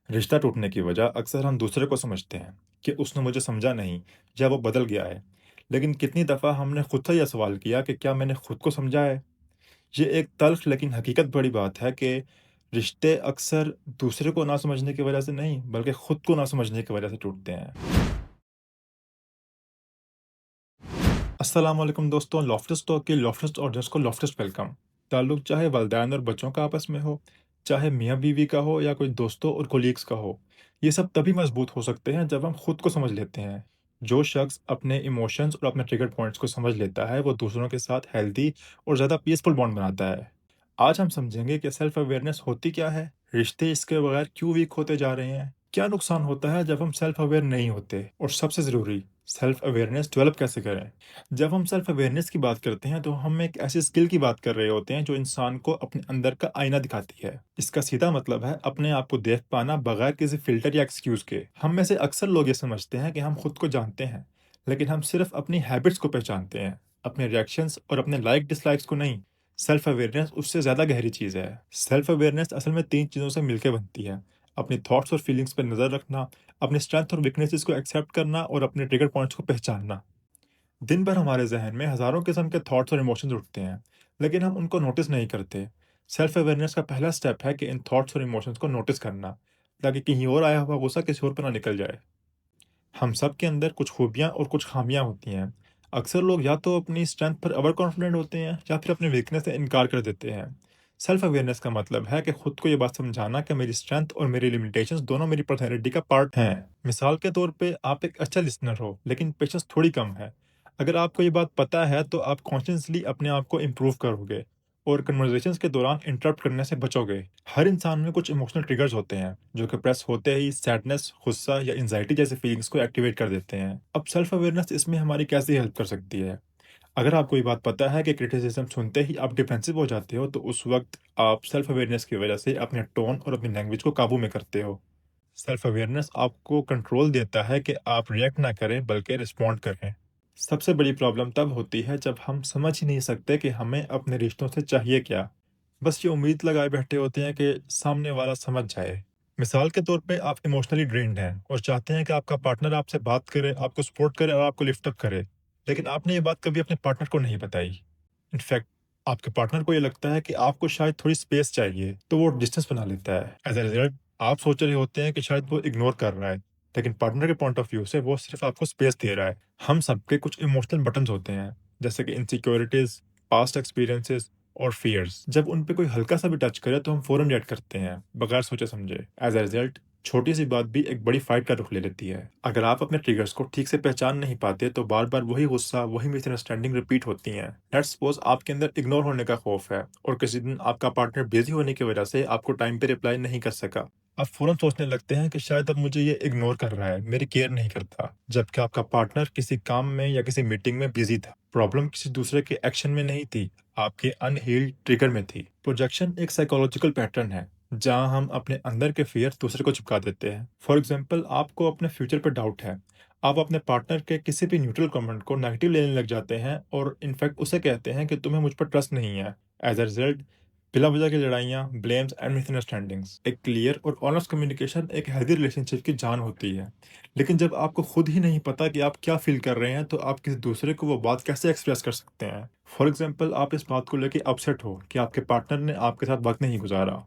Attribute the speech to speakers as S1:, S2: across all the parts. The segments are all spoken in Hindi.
S1: रिश्ता टूटने की वजह अक्सर हम दूसरे को समझते हैं कि उसने मुझे समझा नहीं या वो बदल गया है। लेकिन कितनी दफ़ा हमने खुद से यह सवाल किया कि क्या मैंने खुद को समझा है? ये एक तल्ख लेकिन हकीकत बड़ी बात है कि रिश्ते अक्सर दूसरे को ना समझने की वजह से नहीं, बल्कि खुद को ना समझने की वजह से टूटते हैं। अस्सलाम वालेकुम दोस्तों, लॉफ्टस टॉक के लॉफ्टस ऑडियंस को लॉफ्टस वेलकम। ताल्लुक चाहे वालिदैन और बच्चों का आपस में हो, चाहे मियाँ बीवी का हो या कोई दोस्तों और कोलीग्स का हो, ये सब तभी मजबूत हो सकते हैं जब हम खुद को समझ लेते हैं। जो शख्स अपने इमोशंस और अपने ट्रिगर पॉइंट्स को समझ लेता है वो दूसरों के साथ हेल्दी और ज़्यादा पीसफुल बॉन्ड बनाता है। आज हम समझेंगे कि सेल्फ अवेयरनेस होती क्या है, रिश्ते इसके बगैर क्यों वीक होते जा रहे हैं, क्या नुकसान होता है जब हम सेल्फ अवेयर नहीं होते, और सबसे ज़रूरी, सेल्फ अवेयरनेस डेवलप कैसे करें। जब हम सेल्फ अवेयरनेस की बात करते हैं तो हम एक ऐसी स्किल की बात कर रहे होते हैं जो इंसान को अपने अंदर का आईना दिखाती है। इसका सीधा मतलब है अपने आप को देख पाना बगैर किसी फिल्टर या एक्सक्यूज के। हम में से अक्सर लोग ये समझते हैं कि हम खुद को जानते हैं, लेकिन हम सिर्फ अपनी हैबिट्स को पहचानते हैं, अपने रिएक्शंस और अपने लाइक डिसलाइक्स को नहीं। सेल्फ अवेयरनेस उससे ज़्यादा गहरी चीज़ है। सेल्फ अवेयरनेस असल में तीन चीज़ों से मिलकर बनती है: अपनी थॉट्स और फीलिंग्स पर नज़र रखना, अपने स्ट्रेंथ और वीकनेसेस को एक्सेप्ट करना और अपने ट्रिगर पॉइंट्स को पहचानना। दिन भर हमारे जहन में हजारों किस्म के थॉट्स और इमोशंस उठते हैं, लेकिन हम उनको नोटिस नहीं करते। सेल्फ अवेयरनेस का पहला स्टेप है कि इन थॉट्स और इमोशंस को नोटिस करना, ताकि कहीं और आया हुआ गुस्सा किसी और पर ना निकल जाए। हम सब के अंदर कुछ खूबियां और कुछ खामियां होती हैं। अक्सर लोग या तो अपनी स्ट्रेंथ पर ओवर कॉन्फिडेंट होते हैं या फिर अपनी वीकनेस से इनकार कर देते हैं। सेल्फ अवेयरनेस का मतलब है कि खुद को ये बात समझाना कि मेरी स्ट्रेंथ और मेरी लिमिटेशंस दोनों मेरी पर्सनैलिटी का पार्ट हैं। मिसाल के तौर पे आप एक अच्छा लिसनर हो लेकिन पेशेंस थोड़ी कम है। अगर आपको ये बात पता है तो आप कॉन्शियसली अपने आप को इम्प्रूव करोगे और कन्वर्सेशंस के दौरान इंटरप्ट करने से बचोगे। हर इंसान में कुछ इमोशनल ट्रिगर्स होते हैं जो कि प्रेस होते ही सैडनेस, गुस्सा या एंजाइटी जैसे फीलिंग्स को एक्टिवेट कर देते हैं। अब सेल्फ अवेयरनेस इसमें हमारी कैसे हेल्प कर सकती है? अगर आपको ये बात पता है कि क्रिटिसिज्म सुनते ही आप डिफेंसिव हो जाते हो, तो उस वक्त आप सेल्फ अवेयरनेस की वजह से अपने टोन और अपनी लैंग्वेज को काबू में करते हो। सेल्फ अवेयरनेस आपको कंट्रोल देता है कि आप रिएक्ट ना करें बल्कि रिस्पॉन्ड करें। सबसे बड़ी प्रॉब्लम तब होती है जब हम समझ ही नहीं सकते कि हमें अपने रिश्तों से चाहिए क्या। बस ये उम्मीद लगाए बैठे होते हैं कि सामने वाला समझ जाए। मिसाल के तौर पे आप इमोशनली ड्रेन्ड हैं और चाहते हैं कि आपका पार्टनर आपसे बात करे, आपको सपोर्ट करे और आपको लिफ्ट अप करे। लेकिन आपने ये बात कभी अपने पार्टनर को नहीं बताई। इनफैक्ट आपके पार्टनर को ये लगता है कि आपको शायद थोड़ी स्पेस चाहिए, तो वो डिस्टेंस बना लेता है। एज अ रिजल्ट आप सोच रहे होते हैं कि शायद वो इग्नोर कर रहा है, लेकिन पार्टनर के पॉइंट ऑफ व्यू से वो सिर्फ आपको स्पेस दे रहा है। हम सबके कुछ इमोशनल बटन्स होते हैं, जैसे कि इनसिक्योरिटीज, पास्ट एक्सपीरियंसेस और फियर्स। जब उन पे कोई हल्का सा भी टच करे तो हम फौरन रिएक्ट करते हैं बगैर सोचे समझे। एज अ रिजल्ट छोटी सी बात भी एक बड़ी फाइट का रुख ले लेती है। अगर आप अपने ट्रिगर्स को ठीक से पहचान नहीं पाते तो बार बार वही गुस्सा, वही मिसअंडरस्टैंडिंग रिपीट होती हैं। लेट्स सपोज आपके अंदर इग्नोर होने का खौफ है और किसी दिन आपका पार्टनर बिजी होने की वजह से आपको टाइम पे रिप्लाई नहीं कर सका। आप फौरन सोचने लगते हैं कि शायद अब मुझे ये इग्नोर कर रहा है, मेरी केयर नहीं करता, जबकि आपका पार्टनर किसी काम में या किसी मीटिंग में बिजी था। प्रॉब्लम किसी दूसरे के एक्शन में नहीं थी, आपके अनहील्ड ट्रिगर में थी। प्रोजेक्शन एक साइकोलॉजिकल पैटर्न है जहां हम अपने अंदर के फियर दूसरे को चिपका देते हैं। फॉर एग्जाम्पल, आपको अपने फ्यूचर पर डाउट है, आप अपने पार्टनर के किसी भी न्यूट्रल कमेंट को नेगेटिव लेने लग जाते हैं और इनफैक्ट उसे कहते हैं कि तुम्हें मुझ पर ट्रस्ट नहीं है। एज अ रिजल्ट बिला वजह की लड़ाइयाँ, ब्लेम्स एंड मिसअंडरस्टैंडिंग्स। एक क्लियर और ऑनेस्ट कम्युनिकेशन एक हेल्दी रिलेशनशिप की जान होती है। लेकिन जब आपको खुद ही नहीं पता कि आप क्या फील कर रहे हैं तो आप किसी दूसरे को वो बात कैसे एक्सप्रेस कर सकते हैं? फॉर एग्जाम्पल, आप इस बात को लेकर अपसेट हो कि आपके पार्टनर ने आपके साथ वक्त नहीं गुजारा।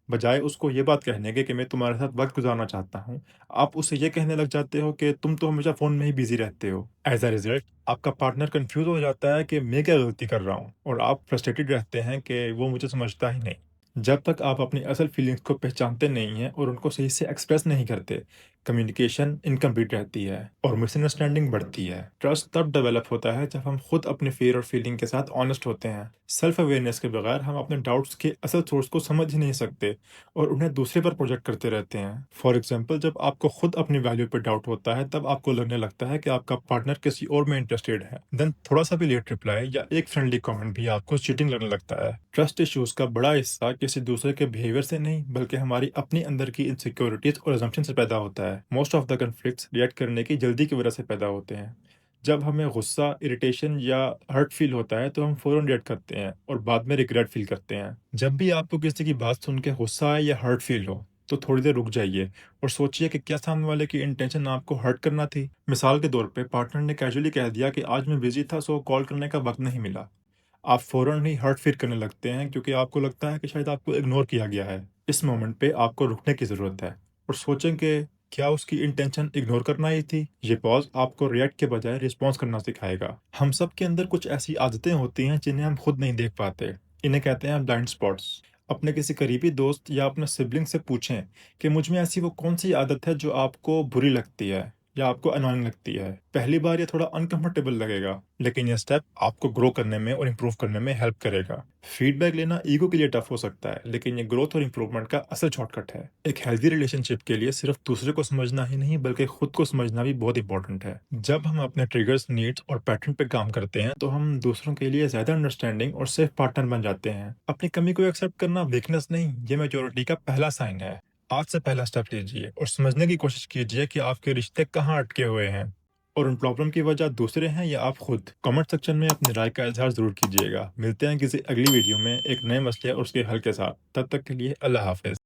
S1: बजाय उसको ये बात कहने के कि मैं तुम्हारे साथ वक्त गुजारना चाहता हूँ, आप उसे ये कहने लग जाते हो कि तुम तो हमेशा फ़ोन में ही बिजी रहते हो। एज अ रिजल्ट आपका पार्टनर कंफ्यूज हो जाता है कि मैं क्या गलती कर रहा हूँ, और आप फ्रस्ट्रेटेड रहते हैं कि वो मुझे समझता ही नहीं। जब तक आप अपनी असल फीलिंग्स को पहचानते नहीं हैं और उनको सही से एक्सप्रेस नहीं करते, कम्युनिकेशन इनकम्प्लीट रहती है और मिसअंडरस्टैंडिंग बढ़ती है। ट्रस्ट तब डेवलप होता है जब हम खुद अपने फियर और फीलिंग के साथ ऑनेस्ट होते हैं। सेल्फ अवेयरनेस के बगैर हम अपने डाउट्स के असल सोर्स को समझ ही नहीं सकते और उन्हें दूसरे पर प्रोजेक्ट करते रहते हैं। फॉर एग्जाम्पल, जब आपको खुद अपनी वैल्यू पर डाउट होता है तब आपको लगने लगता है कि आपका पार्टनर किसी और में इंटरेस्टेड है। देन थोड़ा सा भी लेट रिप्लाई या एक फ्रेंडली कमेंट भी आपको चीटिंग लगने लगता है। ट्रस्ट इश्यूज का बड़ा हिस्सा किसी दूसरे के बिहेवियर से नहीं, बल्कि हमारी अपनी अंदर की इनसिक्योरिटीज और assumption से पैदा होता है। Most of the conflicts react करने की जल्दी की वजह से पैदा होते हैं। जब हमें गुस्सा, इरिटेशन या हर्ट फील होता है तो हम फौरन रिएक्ट करते हैं और बाद में रिग्रेट फील करते हैं। जब भी आपको किसी की बात सुन के गुस्सा आए या हर्ट फील हो, तो थोड़ी देर रुक जाइए और सोचिए कि क्या सामने वाले की इंटेंशन आपको हर्ट करना थी। मिसाल के तौर पे पार्टनर ने कैजुअली कह दिया कि आज मैं बिजी था, सो कॉल करने का वक्त नहीं मिला। आप फ़ौरन ही हर्ट फील करने लगते हैं क्योंकि आपको लगता है कि शायद आपको इग्नोर किया गया है। इस मोमेंट पे आपको रुकने की ज़रूरत है और सोचें कि क्या उसकी इंटेंशन इग्नोर करना ही थी? ये पॉज़ आपको रिएक्ट के बजाय रिस्पॉन्स करना सिखाएगा। हम सब के अंदर कुछ ऐसी आदतें होती हैं जिन्हें हम खुद नहीं देख पाते। इन्हें कहते हैं ब्लाइंड स्पॉट्स। अपने किसी करीबी दोस्त या अपने सिबलिंग से पूछें कि मुझ में ऐसी वो कौन-सी आदत है जो आपको बुरी लगती है या आपको अननोइंग लगती है। पहली बार ये थोड़ा अनकंफर्टेबल लगेगा, लेकिन ये स्टेप आपको ग्रो करने में और इम्प्रूव करने में हेल्प करेगा। फीडबैक लेना ईगो के लिए टफ हो सकता है, लेकिन ये ग्रोथ और इम्प्रूवमेंट का असल शॉर्टकट है। एक हेल्दी रिलेशनशिप के लिए सिर्फ दूसरे को समझना ही नहीं, बल्कि खुद को समझना भी बहुत इंपॉर्टेंट है। जब हम अपने ट्रिगर्स, नीड्स और पैटर्न पे काम करते हैं, तो हम दूसरों के लिए ज्यादा अंडरस्टैंडिंग और सेफ पार्टनर बन जाते हैं। अपनी कमी को एक्सेप्ट करना वीकनेस नहीं, ये मैच्योरिटी का पहला साइन है। आज से पहला स्टेप लीजिए और समझने की कोशिश कीजिए कि आपके रिश्ते कहाँ अटके हुए हैं और उन प्रॉब्लम की वजह दूसरे हैं या आप खुद। कमेंट सेक्शन में अपनी राय का इजहार जरूर कीजिएगा। मिलते हैं किसी अगली वीडियो में एक नए मसले और उसके हल के साथ। तब तक के लिए अल्लाह हाफिज।